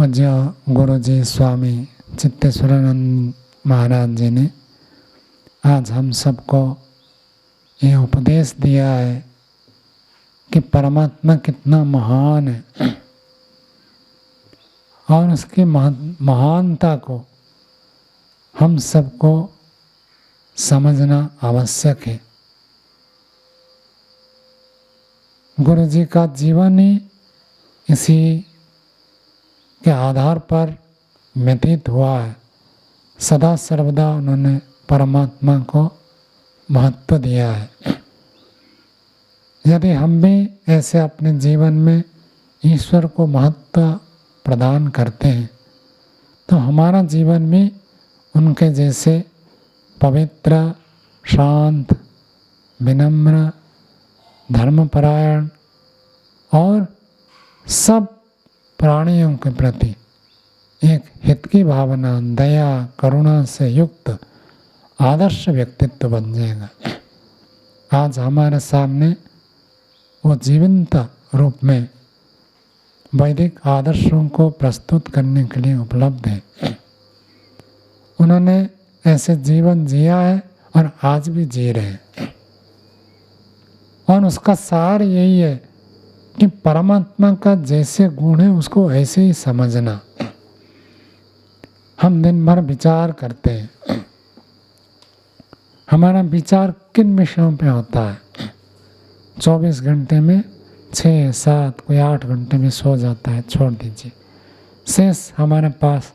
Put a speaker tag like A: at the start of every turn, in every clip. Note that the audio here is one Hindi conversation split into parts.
A: पूज्य गुरु जी स्वामी चित्तेश्वरानंद महाराज जी ने आज हम सबको ये उपदेश दिया है कि परमात्मा कितना महान है और उसकी महानता को हम सबको समझना आवश्यक है। गुरु जी का जीवन ही इसी के आधार पर व्यतीत हुआ है। सदा सर्वदा उन्होंने परमात्मा को महत्व दिया है। यदि हम भी ऐसे अपने जीवन में ईश्वर को महत्व प्रदान करते हैं तो हमारा जीवन भी उनके जैसे पवित्र, शांत, विनम्र, धर्मपरायण और सब प्राणियों के प्रति एक हित की भावना, दया, करुणा से युक्त आदर्श व्यक्तित्व बन जाएगा। आज हमारे सामने वो जीवंत रूप में वैदिक आदर्शों को प्रस्तुत करने के लिए उपलब्ध है। उन्होंने ऐसे जीवन जिया है और आज भी जी रहे हैं और उसका सार यही है कि परमात्मा का जैसे गुण है उसको ऐसे ही समझना। हम दिन भर विचार करते हैं, हमारा विचार किन विषयों पे होता है? 24 घंटे में 6, 7, कोई 8 घंटे में सो जाता है, छोड़ दीजिए। शेष हमारे पास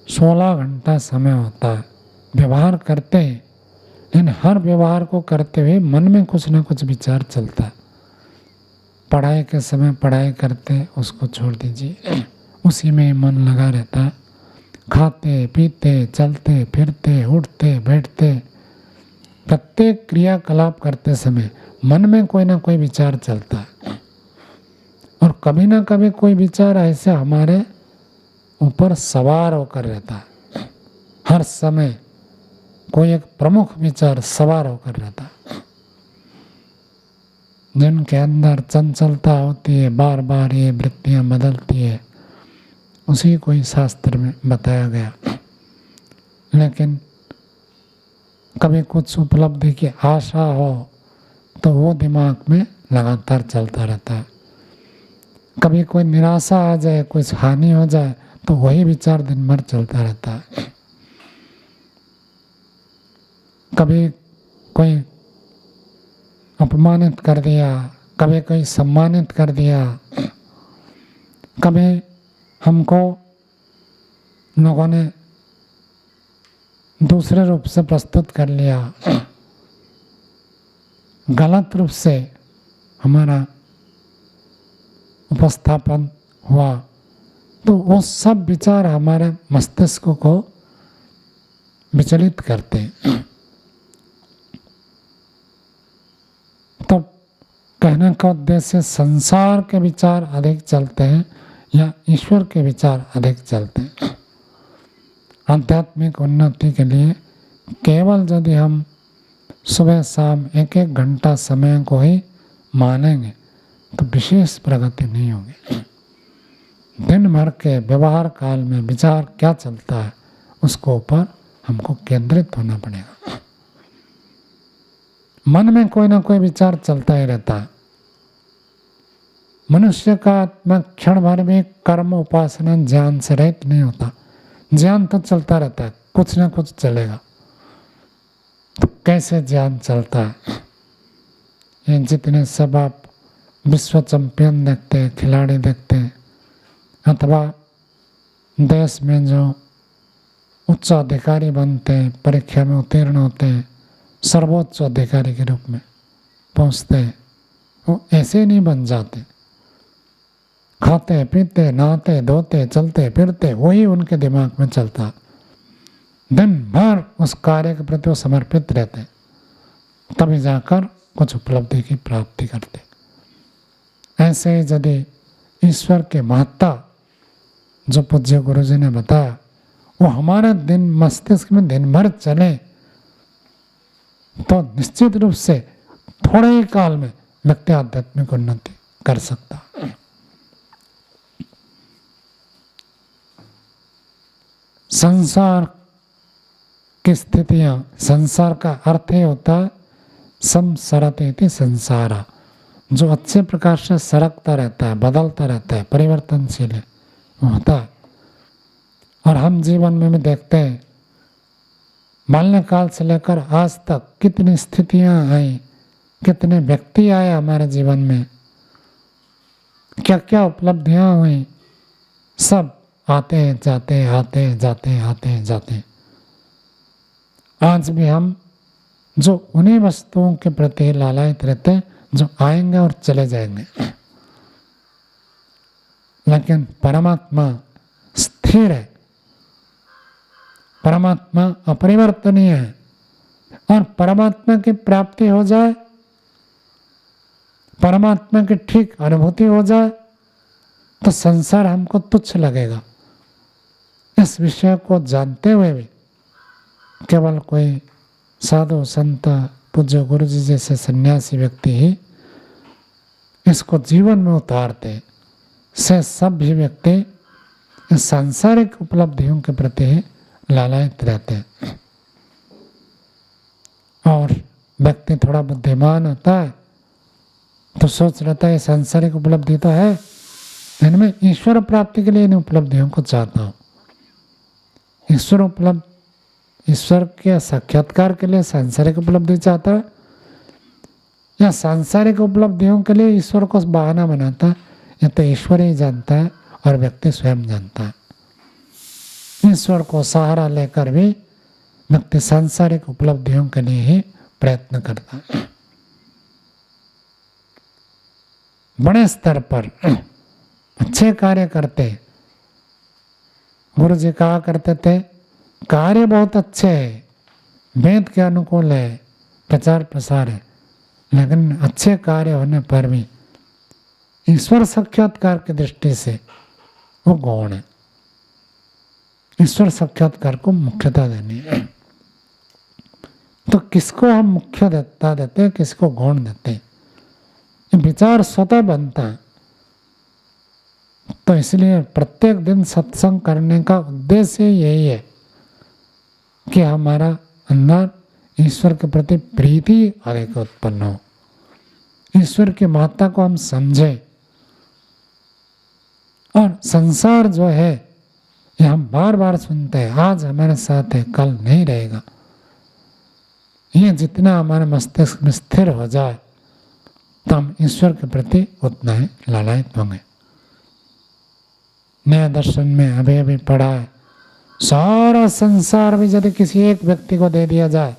A: 16 घंटा समय होता है। व्यवहार करते हैं, लेकिन हर व्यवहार को करते हुए मन में कुछ ना कुछ विचार चलता है। पढ़ाई के समय पढ़ाई करते, उसको छोड़ दीजिए, उसी में मन लगा रहता है। खाते पीते, चलते फिरते, उठते बैठते, प्रत्येक क्रियाकलाप करते समय मन में कोई ना कोई विचार चलता है और कभी ना कभी कोई विचार ऐसे हमारे ऊपर सवार होकर रहता है। हर समय कोई एक प्रमुख विचार सवार होकर रहता है, जिनके अंदर चंचलता होती है, बार बार ये वृत्तियां बदलती है। उसी को ही शास्त्र में बताया गया। लेकिन कभी कुछ उपलब्धि की आशा हो तो वो दिमाग में लगातार चलता रहता है। कभी कोई निराशा आ जाए, कुछ हानि हो जाए तो वही विचार दिन भर चलता रहता है। कभी कोई अपमानित कर दिया, कभी कोई सम्मानित कर दिया, कभी हमको लोगों ने दूसरे रूप से प्रस्तुत कर लिया, गलत रूप से हमारा उपस्थापन हुआ, तो वो सब विचार हमारे मस्तिष्क को विचलित करते हैं। तो कहने का उद्देश्य संसार के विचार अधिक चलते हैं या ईश्वर के विचार अधिक चलते हैं। आध्यात्मिक उन्नति के लिए केवल यदि हम सुबह शाम 1-1 घंटा समय को ही मानेंगे तो विशेष प्रगति नहीं होगी। दिन भर के व्यवहार काल में विचार क्या चलता है उसको ऊपर हमको केंद्रित होना पड़ेगा। मन में कोई ना कोई विचार चलता ही रहता है। मनुष्य का आत्मा क्षण भर में कर्म, उपासना, ज्ञान से रहित नहीं होता। ज्ञान तो चलता रहता है, कुछ ना कुछ चलेगा। तो कैसे ज्ञान चलता है? ये जितने सब आप विश्व चैंपियन देखते हैं, खिलाड़ी देखते हैं, अथवा देश में जो उच्च अधिकारी बनते हैं, परीक्षा में उत्तीर्ण होते हैं, सर्वोच्च अधिकारी के रूप में पहुंचते हैं, वो ऐसे नहीं बन जाते। खाते पीते, नहाते धोते, चलते फिरते, वही उनके दिमाग में चलता। दिन भर उस कार्य के प्रति वो समर्पित रहते, तभी जाकर कुछ उपलब्धि की प्राप्ति करते। ऐसे ही यदि ईश्वर के महत्ता जो पूज्य गुरु जी ने बताया वो हमारे दिन मस्तिष्क में दिन भर चले तो निश्चित रूप से थोड़े ही काल में व्यक्ति आध्यात्मिक उन्नति कर सकता। संसार की स्थितियां, संसार का अर्थ ही होता है संसरते संसारा, जो अच्छे प्रकार से सरकता रहता है, बदलता रहता है, परिवर्तनशील है, होता है। और हम जीवन में भी देखते हैं, बाल्यकाल से लेकर आज तक कितनी स्थितियां आई, कितने व्यक्ति आए हमारे जीवन में, क्या क्या उपलब्धियां हुई, सब आते हैं जाते हैं, आते हैं जाते हैं, आते हैं जाते हैं। आज भी हम जो उन्हीं वस्तुओं के प्रति लालायित रहते हैं जो आएंगे और चले जाएंगे, लेकिन परमात्मा स्थिर है, परमात्मा अपरिवर्तनीय है। और परमात्मा की प्राप्ति हो जाए, परमात्मा की ठीक अनुभूति हो जाए, तो संसार हमको तुच्छ लगेगा। इस विषय को जानते हुए भी केवल कोई साधु संत पूज्य गुरु जी जैसे सन्यासी व्यक्ति ही इसको जीवन में उतारते, से सब भी व्यक्ति इस सांसारिक उपलब्धियों के प्रति लालायित रहते हैं। और व्यक्ति थोड़ा बुद्धिमान होता है तो सोच रहता है सांसारिक उपलब्धि तो है, इनमें ईश्वर प्राप्ति के लिए इन उपलब्धियों को चाहता हूँ। ईश्वर के साक्षात्कार के लिए सांसारिक उपलब्धि चाहता है, या सांसारिक उपलब्धियों के लिए ईश्वर को बहाना बनाता है, या तो ईश्वर ही जानता है और व्यक्ति स्वयं जानता है। ईश्वर को सहारा लेकर भी व्यक्ति सांसारिक उपलब्धियों के लिए ही प्रयत्न करता है। बड़े स्तर पर अच्छे कार्य करते, गुरु जी कहा करते थे, कार्य बहुत अच्छे है, वेद के अनुकूल है, प्रचार प्रसार है, लेकिन अच्छे कार्य होने पर भी ईश्वर साक्षात्कार की दृष्टि से वो गौण है। ईश्वर साक्षात्कार को मुख्यता देनी है। तो किसको हम मुख्यता देते हैं, किसको गौण देते हैं, ये विचार स्वतः बनता है। तो इसलिए प्रत्येक दिन सत्संग करने का उद्देश्य यही है कि हमारा अंदर ईश्वर के प्रति प्रीति अधिक उत्पन्न हो, ईश्वर की महत्ता को हम समझें। और संसार जो है ये हम बार बार सुनते हैं, आज हमारे साथ है कल नहीं रहेगा। ये जितना हमारे मस्तिष्क में स्थिर हो जाए तो हम ईश्वर के प्रति उतना ही लालायित होंगे। नया दर्शन में अभी अभी पढ़ा है, सारा संसार भी यदि किसी एक व्यक्ति को दे दिया जाए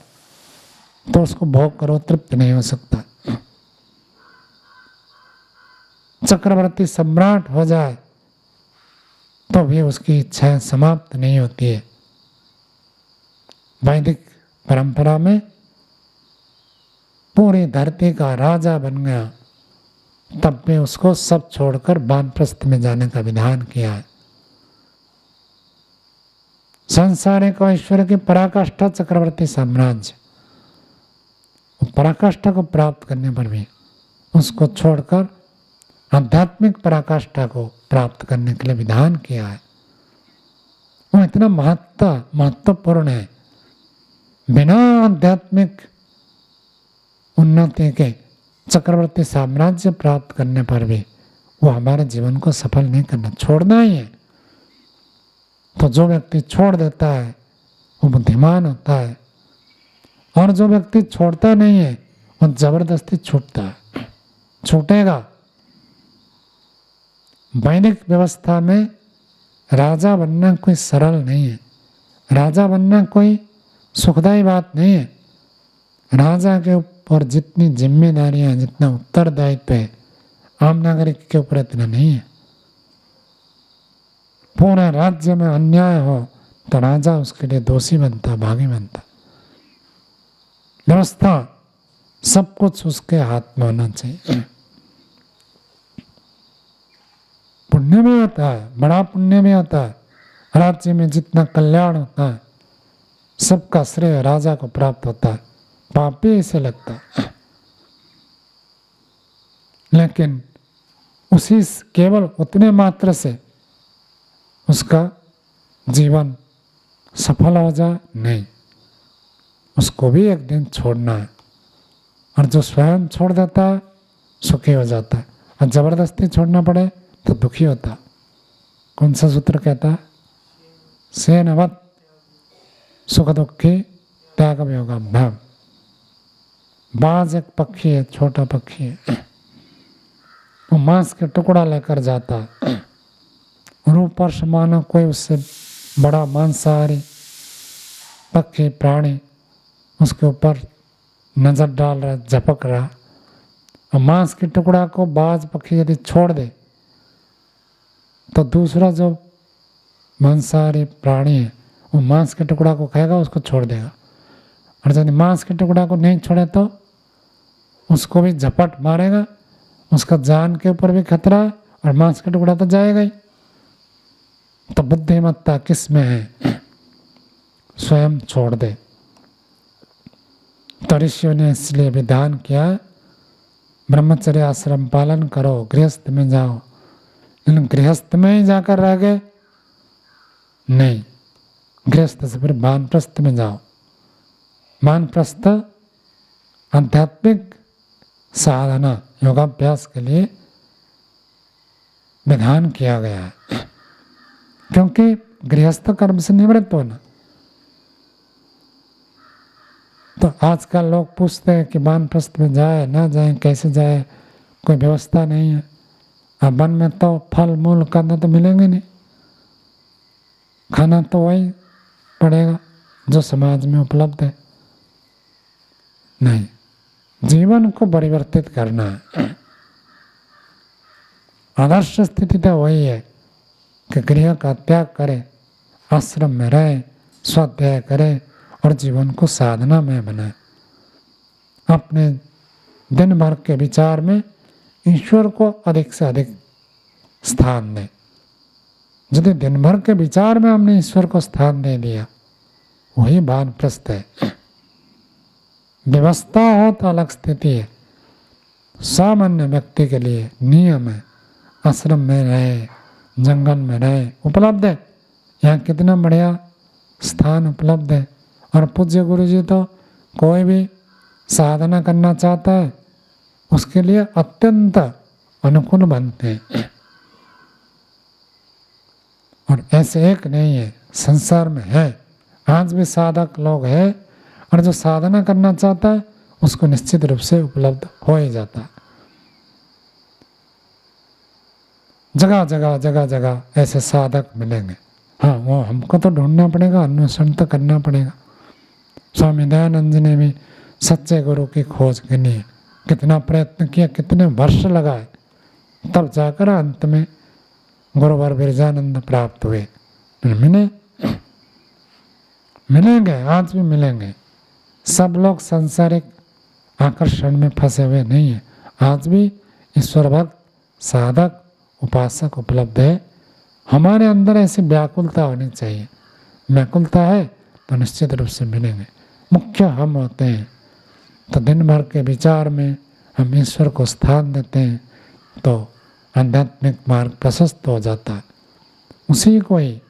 A: तो उसको भोग करो तृप्त नहीं हो सकता। चक्रवर्ती सम्राट हो जाए तो भी उसकी इच्छाएं समाप्त नहीं होती है। वैदिक परंपरा में पूरी धरती का राजा बन गया, तब भी उसको सब छोड़कर वानप्रस्थ में जाने का विधान किया है। सांसारिक ऐश्वर्य की पराकाष्ठा चक्रवर्ती साम्राज्य, पराकाष्ठा को प्राप्त करने पर भी उसको छोड़कर आध्यात्मिक पराकाष्ठा को प्राप्त करने के लिए विधान किया है। वो इतना महत्वपूर्ण है। बिना आध्यात्मिक उन्नति के चक्रवर्ती साम्राज्य प्राप्त करने पर भी वो हमारे जीवन को सफल नहीं करना, छोड़ना ही है। तो जो व्यक्ति छोड़ देता है वो बुद्धिमान होता है, और जो व्यक्ति छोड़ता नहीं है वो जबरदस्ती छूटता है, छूटेगा। वैदिक व्यवस्था में राजा बनना कोई सरल नहीं है, राजा बनना कोई सुखदायी बात नहीं है। राजा के ऊपर जितनी जिम्मेदारियां, जितना उत्तरदायित्व है, आम नागरिक के ऊपर इतना नहीं है। पूरे राज्य में अन्याय हो तो राजा उसके लिए दोषी बनता, भागी बनता। व्यवस्था सब कुछ उसके हाथ में होना चाहिए। पुण्य भी होता है, बड़ा पुण्य भी होता है। राज्य में जितना कल्याण होता है सबका श्रेय राजा को प्राप्त होता है, पाप भी इसे लगता है। लेकिन उसी केवल उतने मात्र से उसका जीवन सफल हो जाए, नहीं, उसको भी एक दिन छोड़ना है। और जो स्वयं छोड़ देता है सुखी हो जाता है, और जबरदस्ती छोड़ना पड़े तो दुखी होता है। कौन सा सूत्र कहता है? सेनवत् सुख दुखी त्याग योगाभ्याम। बाज एक पक्षी है, छोटा पक्षी है, वो मांस के टुकड़ा लेकर जाता है और ऊपर से मानो कोई उससे बड़ा मांसाहारी पक्षी प्राणी उसके ऊपर नजर डाल रहा, झपक रहा, और मांस के टुकड़ा को बाज पक्षी यदि छोड़ दे तो दूसरा जो मांसाहारी प्राणी है वो मांस के टुकड़ा को खाएगा, उसको छोड़ देगा। और यदि मांस के टुकड़ा को नहीं छोड़े तो उसको भी झपट मारेगा, उसका जान के ऊपर भी खतरा है और मांस का टुकड़ा तो जाएगा ही। तो बुद्धिमत्ता किस में है? स्वयं छोड़ दे। तो ऋषियों ने इसलिए विधान किया, ब्रह्मचर्य आश्रम पालन करो, गृहस्थ में जाओ। लेकिन गृहस्थ में ही जाकर रह गए? नहीं, गृहस्थ से फिर वानप्रस्थ में जाओ। वानप्रस्थ आध्यात्मिक साधना योगाभ्यास के लिए विधान किया गया है, क्योंकि गृहस्थ कर्म से निवृत्त होना। तो आजकल लोग पूछते हैं कि वानप्रस्थ में जाए ना जाए, कैसे जाए, कोई व्यवस्था नहीं है। अब वन में तो फल मूल करना तो मिलेंगे नहीं, खाना तो वही पड़ेगा जो समाज में उपलब्ध है। नहीं, जीवन को परिवर्तित करना है। आदर्श स्थिति तो वही है कि गृह का त्याग करे, आश्रम में रहे, स्वाध्याय करे और जीवन को साधना में बनाए। अपने दिन भर के विचार में ईश्वर को अधिक से अधिक स्थान दें। यदि दिन भर के विचार में हमने ईश्वर को स्थान दे दिया, वही वानप्रस्थ है। व्यवस्था हो तो अलग स्थिति है। सामान्य व्यक्ति के लिए नियम है, आश्रम में रहे, जंगल में रहे, उपलब्ध है। यहाँ कितना बढ़िया स्थान उपलब्ध है। और पूज्य गुरु जी तो कोई भी साधना करना चाहता है उसके लिए अत्यंत अनुकूल बनते हैं। और ऐसे एक नहीं है, संसार में है, आज भी साधक लोग हैं। और जो साधना करना चाहता है उसको निश्चित रूप से उपलब्ध हो ही जाता है। जगह जगह जगह जगह ऐसे साधक मिलेंगे। हाँ, वो हमको तो ढूंढना पड़ेगा, अन्वेषण तो करना पड़ेगा। स्वामी दयानंद जी ने भी सच्चे गुरु की खोज के लिए कितना प्रयत्न किया, कितने वर्ष लगाए, तब जाकर अंत में गुरुवर बिरजानंद प्राप्त हुए। मिलेंगे, आज भी मिलेंगे। सब लोग सांसारिक आकर्षण में फंसे हुए नहीं है। आज भी ईश्वर भक्त साधक उपासक उपलब्ध है। हमारे अंदर ऐसी व्याकुलता होनी चाहिए। व्याकुलता है तो निश्चित रूप से मिलेंगे। मुख्य हम होते हैं। तो दिन भर के विचार में हम ईश्वर को स्थान देते हैं तो आध्यात्मिक मार्ग प्रशस्त हो जाता है। उसी को ही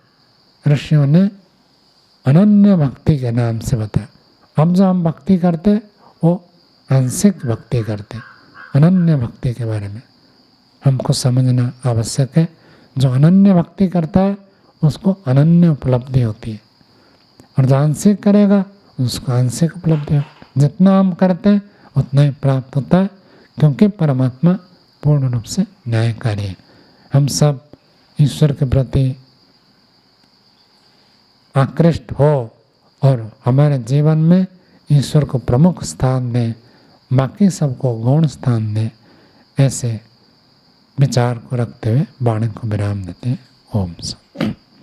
A: ऋषियों ने अनन्य भक्ति के नाम से बताया। अब जो हम भक्ति करते वो आंशिक भक्ति करते। अनन्य भक्ति के बारे में हमको समझना आवश्यक है। जो अनन्य भक्ति करता है उसको अनन्य उपलब्धि होती है, और जो आंशिक करेगा उसको आंशिक उपलब्धि होती है। जितना हम करते हैं उतना ही प्राप्त होता है, क्योंकि परमात्मा पूर्ण रूप से न्यायकारी है। हम सब ईश्वर के प्रति आकृष्ट हो और हमारे जीवन में ईश्वर को प्रमुख स्थान दें, बाकी सबको गौण स्थान दें। ऐसे विचार को रखते हुए वाणी को विराम देते हैं। ओम शांति।